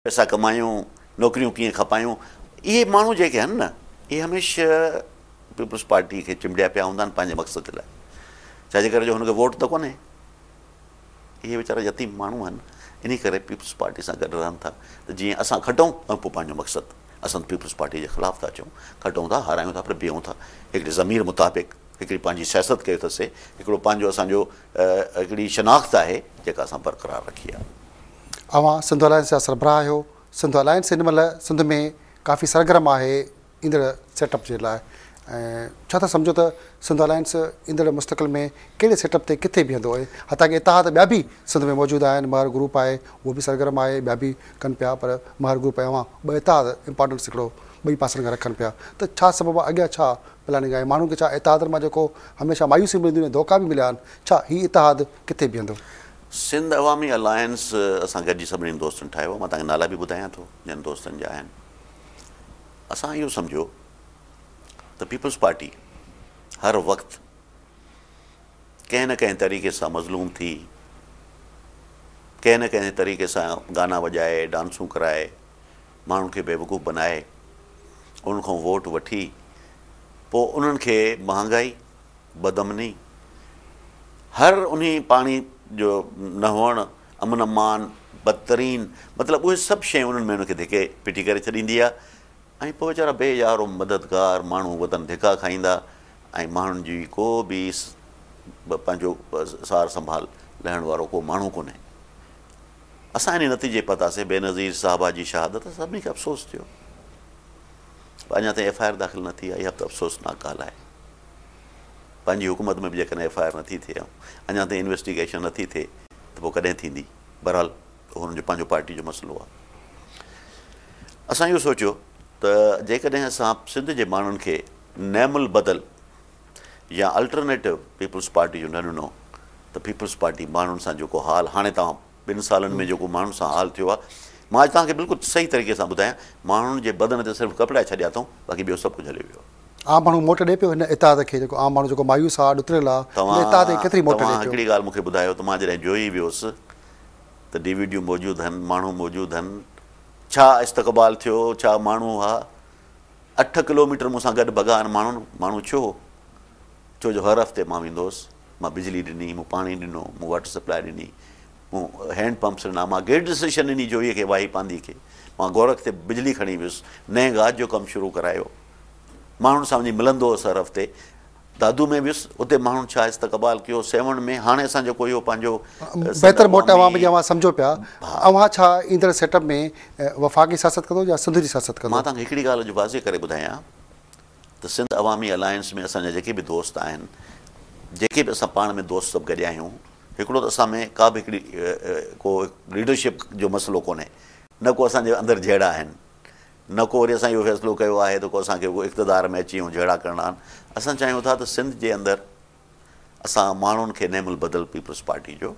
पैसा कमायूं, नौकरियूं कीअं खपायूं, इहे माण्हू जेके आहिनि न, इहे हमेशह पीपल्स पार्टी खे चिमड़िया पिया हूंदा आहिनि पंहिंजे मक़सद लाइ। छाजे करे जो हुनखे वोट त कोन्हे, इहे वीचारा यतीम माण्हू आहिनि, इन करे पीपल्स पार्टी सां गॾु रहनि था त जीअं असां खटूं ऐं पोइ पंहिंजो मक़सदु असां पीपल्स पार्टी जे ख़िलाफ़ु था अचूं, खटूं था, हारायूं था, पर बीहूं था, हिकिड़ी ज़मीर मुताबिक़ हिकिड़ी पंहिंजी सियासत कयो अथसीं, हिकिड़ो पंहिंजो असांजो हिकिड़ी शनाख़्त आहे जेका असां बरक़रार रखी आहे। अवां सिंध अलायंस जा सरबराह आहियो। सिंध अलायंस हिन महिल सिंध में काफ़ी सरगर्म आहे ईंदड़ सेटअप जे लाइ, ऐं छा था सम्झो त सिंध अलायंस ईंदड़ मुस्तक़िल में कहिड़े सेटअप ते किथे बीहंदो आहे? हालांकि इतिहाद ॿिया बि सिंध में मौजूदु आहिनि, महर ग्रुप आहे, उहो बि सरगर्म आहे, ॿिया बि कनि पिया, पर महर ग्रुप ऐं अवां ॿ इतिहाद इंपॉर्टेंस हिकिड़ो ॿई पासनि खां रखनि पिया, त छा सबबु आहे, अॻियां छा प्लानिंग आहे? माण्हुनि खे छा इतिहादनि मां जेको हमेशह मायूसी मिलंदियूं आहिनि, धोखा बि मिलिया आहिनि, छा हीउ इतिहाद किथे बीहंदो? सिंध अवामी अलायंस असां गॾिजी सभिनी दोस्तनि ठाहियो, मां तव्हांखे नाला बि ॿुधायां थो जिन दोस्तनि जा आहिनि। असां इहो सम्झो त पीपल्स पार्टी हर वक़्तु कंहिं न कंहिं तरीक़े सां मज़लूम थी, कंहिं न कंहिं तरीक़े सां गाना वॼाए, डांसूं कराए, माण्हुनि खे बेवकूफ़ बनाए, उनखां वोट वठी, पोइ उन्हनि खे महांगाई, बदअमनी, हर उन पाणी जो न हुअणु, अमन अमान, बदतरीन, मतिलबु उहे सभु शयूं उन्हनि में उनखे धिके पिटी करे छॾींदी आहे, ऐं पोइ वीचारा बेयारो मददगार माण्हू वतन धिका खाईंदा, ऐं माण्हुनि जी को बि पंहिंजो सार संभाल लहण वारो को माण्हू कोन्हे। असां इन नतीजे पतासीं बेनज़ीर साहिबा जी शहादत, सभिनी खे अफ़सोस थियो, अञा ताईं FIR दाख़िल न थी आहे, इहा त अफ़सोसनाक ॻाल्हि आहे। पंहिंजी हुकूमत में बि जेकॾहिं FIR नथी थिए, अञा ताईं इन्वेस्टिगेशन नथी थिए, त पोइ कॾहिं थींदी? बहरहाल हुननि जो पंहिंजो पार्टी जो मसइलो आहे। असां इहो सोचियो त जेकॾहिं असां सिंध जे माण्हुनि खे नैमुल बदल या अल्टरनेटिव पीपल्स पार्टी जो न ॾिनो, त पीपल्स पार्टी माण्हुनि सां जेको हाल हाणे तव्हां 2 सालनि में जेको माण्हुनि सां हाल थियो आहे, मां अॼु तव्हांखे बिल्कुलु सही तरीक़े सां ॿुधायां, माण्हुनि जे बदन ते सिर्फ़ु कपिड़ा छॾिया अथऊं, बाक़ी ॿियो सभु कुझु हली वियो। आम माण्हू मोट ॾिए पियो हिन इतिहाद खे, जेको आम माण्हू जेको मायूस आहे, ॾुतरियल आहे, इतिहाद केतिरी मोट ॾिए पियो? हिकिड़ी ॻाल्हि मूंखे ॿुधायो त मां जॾहिं जोई वियुसि त DVDयूं मौजूदु आहिनि, माण्हू मौजूदु आहिनि, छा इस्तक़बाल थियो, छा माण्हू हुआ, 8 किलोमीटर मूंसां गॾु भॻा आहिनि माण्हू छो जो हर हफ़्ते मां वेंदो हुउसि, मां बिजली ॾिनी, मूं पाणी ॾिनो, मूं वाटर सप्लाई ॾिनी, मूं हैंड पंप्स ॾिना, मां गेट डिसीशन ॾिनी जोईअ खे, वाही पांदी खे, मां गोरख ते बिजली खणी वियुसि, नए घाट जो कमु शुरू करायो, माण्हुनि सां वञी मिलंदो हुउसि हर हफ़्ते, दादू में वियुसि, उते माण्हुनि छा इस्तक़बाल कयो, सेवण में हाणे असां जेको इहो पंहिंजो बहितर मोट अवां सम्झो पिया, अवां छा ईंदड़ सेटअप में वफ़ाक़ी सियासत कंदो या सिंध जी सियासत कंदो? मां तव्हांखे हिकिड़ी ॻाल्हि जो वाज़े करे ॿुधायां त सिंध अवामी अलायंस में असांजा जेके बि दोस्त आहिनि, जेके बि असां पाण में दोस्त सभु गॾिया आहियूं, हिकिड़ो त असां में का बि हिकिड़ी को लीडरशिप जो मसइलो कोन्हे, न को असांजे अंदरि जहिड़ा आहिनि, न को वरी असां इहो फ़ैसिलो कयो आहे त को असांखे उहो इक़्तिदार में अची ऐं जहिड़ा करणा आहिनि। असां चाहियूं था त सिंध जे अंदरि असां माण्हुनि खे नेमुल बदल पीपल्स पार्टी जो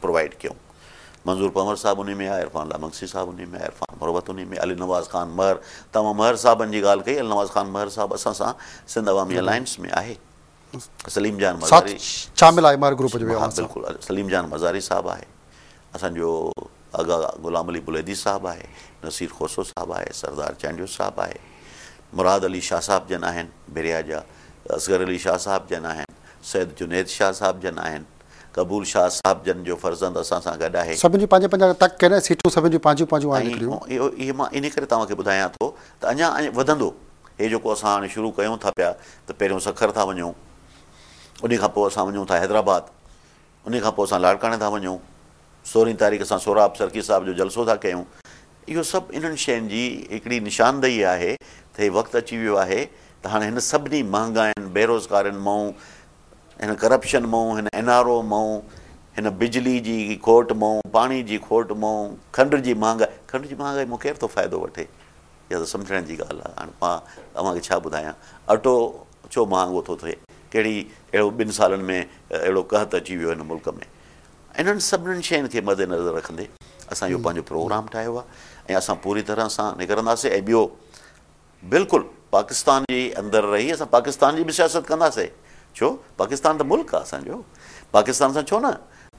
प्रोवाइड कयूं। मंज़ूर पंवर साहिबु उन में आहे, इरफान लामंगसी साहिबु उन में आहे, इरफान मुरवत उन में, अली नवाज़ ख़ान महर, तव्हां महर साहिबनि जी ॻाल्हि कई, अली नवाज़ ख़ान महर साहिबु असां सां सिंध अवामी अलायंस में आहे, सलीम जान मज़ारी शामिल आहे महर ग्रुप जो? हा बिल्कुलु, सलीम जान मज़ारी साहिबु आहे, असांजो आगा ग़ुलाम अली बुलैदी साहिबु आहे, नसीर खोसो साहिबु आहे, सरदार चांडियो साहिबु आहे, मुराद अली शाह साहिबु जन आहिनि बेरिया जा, असगर अली शाह साहिबु जन आहिनि, सैद जुनैद शाह साहिबु जन आहिनि, कबूल शाह साहिबु जन जो फर्ज़ंद असां सां गॾु आहे। सभिनी जी पंहिंजा तक के न सीटूं सभिनी जी पंहिंजूं आहिनि। इहो मां इन करे तव्हांखे ॿुधायां थो त अञा वधंदो, हे जेको असां हाणे शुरू कयूं था पिया, त पहिरियों सखर था वञूं, उन खां पोइ असां वञूं था हैदराबाद, उन खां पोइ असां लाड़काणे था वञूं, 16 तारीख़ असां सोराब सरकी साहिब जो जलसो था कयूं। इहो सभु इन्हनि शयुनि जी हिकिड़ी निशानदेही आहे त हे वक़्तु अची वियो आहे त हाणे हिन सभिनी महांगाइनि, बेरोज़गारनि मां, हिन करप्शन मां, हिन NRO मां, हिन बिजली जी खोट मां, पाणी जी खोट मां, खंड जी महांगाई मां केरु थो फ़ाइदो वठे? इहा त सम्झण जी ॻाल्हि आहे। हाणे मां तव्हांखे छा ॿुधायां, अटो छो महांगो थो थिए, कहिड़ी अहिड़ो 2 सालनि में अहिड़ो कहत अची वियो हिन मुल्क में। इन्हनि सभिनीनि शयुनि खे मद्देनज़र रखंदे असां इहो पंहिंजो प्रोग्राम ठाहियो आहे, ऐं असां पूरी तरह सां निकिरंदासीं। ऐं ॿियो बिल्कुलु पाकिस्तान जे अंदरि रही असां पाकिस्तान जी बि सियासत कंदासीं, छो पाकिस्तान त मुल्क आहे असांजो, पाकिस्तान सां छो न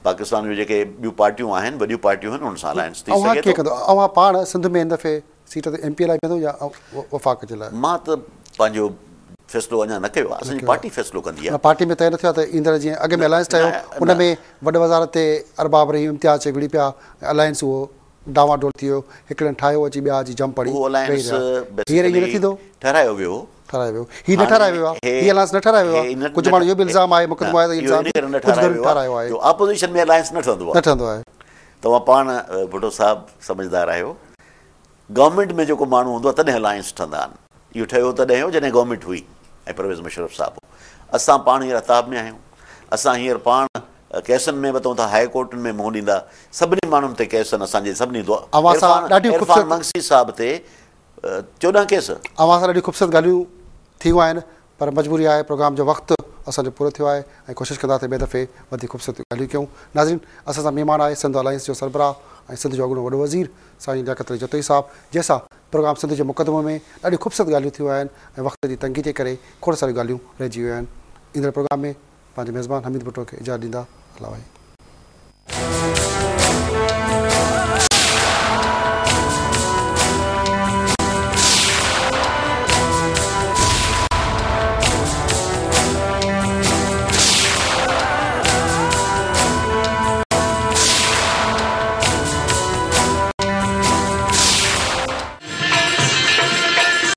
पाकिस्तान में जेके ॿियूं पार्टियूं आहिनि, वॾियूं पार्टियूं आहिनि, उन सां अलायंस थी अव्हां सघे कीअं थो। कंदो अव्हां पाण सिंध में हिन दफ़े सीट ते MP लाइ वेंदो या वफ़ाक़ जे लाइ? मां त पंहिंजो फ़ैसिलो अञा न कयो आहे, असांजी पार्टी फ़ैसिलो कंदी आहे। पार्टी में तय न थियो आहे त ईंदड़ जीअं अॻ में अलायंस ठहियो उन में वॾे वज़ारत ते अरबाब रहीम इम्तियाज़ चे विड़ी पिया, अलायंस उहो डावाडोल थी वियो, हिकिड़े ठाहियो अची ॿिया जी जम पड़ी, उहो अलायंस हींअर ईअं न थींदो? ठहिरायो वियो, ठहिरायो वियो, हीअ न ठहिरायो वियो आहे, हीअ अलायंस न ठहिरायो वियो आहे। कुझु माण्हू इहो बि इल्ज़ाम आहे, मुक़दमो आहे त इल्ज़ाम कुझु ठहिरायो आहे, ऑपोज़िशन में अलायंस न ठहंदो न ठहंदो आहे। तव्हां पाण भुट्टो साहब समझदार आहियो, गवर्नमेंट में जेको माण्हू हूंदो आहे तॾहिं अलायंस ठहंदा आहिनि। इहो ठहियो तॾहिं हो जॾहिं गवर्नमेंट हुई ऐं परवेज़ मुशर्रफ साहब हो। असां पाण हींअर अताब में आहियूं, असां हींअर पाण केसनि में वठूं था, हाई कोर्टनि में मुंहुं ॾींदा, सभिनी माण्हुनि ते केस आहिनि असांजे, सभिनी इरफान मंगसी साहब ते 14 केस। अव्हां सां ॾाढी ख़ूबसूरत ॻाल्हियूं थी वियूं आहिनि, पर मजबूरी आहे, प्रोग्राम जो वक़्तु असांजो पूरो थियो आहे ऐं कोशिशि कंदासीं ॿिए दफ़े वधीक ख़ूबसूरत ॻाल्हियूं कयूं। नाज़रीन, असां सां महिमान आहे सिंध अलायंस जो सरबराह ऐं सिंध जो अॻूणो वॾो वज़ीर साईं लियाकत अली जतोई साहब, जंहिंसां प्रोग्राम सिंध जे मुक़दमे में ॾाढी ख़ूबसूरत ॻाल्हियूं थियूं आहिनि ऐं वक़्त जी तंगी जे करे खोड़ सारियूं ॻाल्हियूं रहिजी वियूं आहिनि। ईंदड़ प्रोग्राम में पंहिंजे मेज़बान हमीद भुट्टो खे इजाज़त ॾींदा। अल्लाह।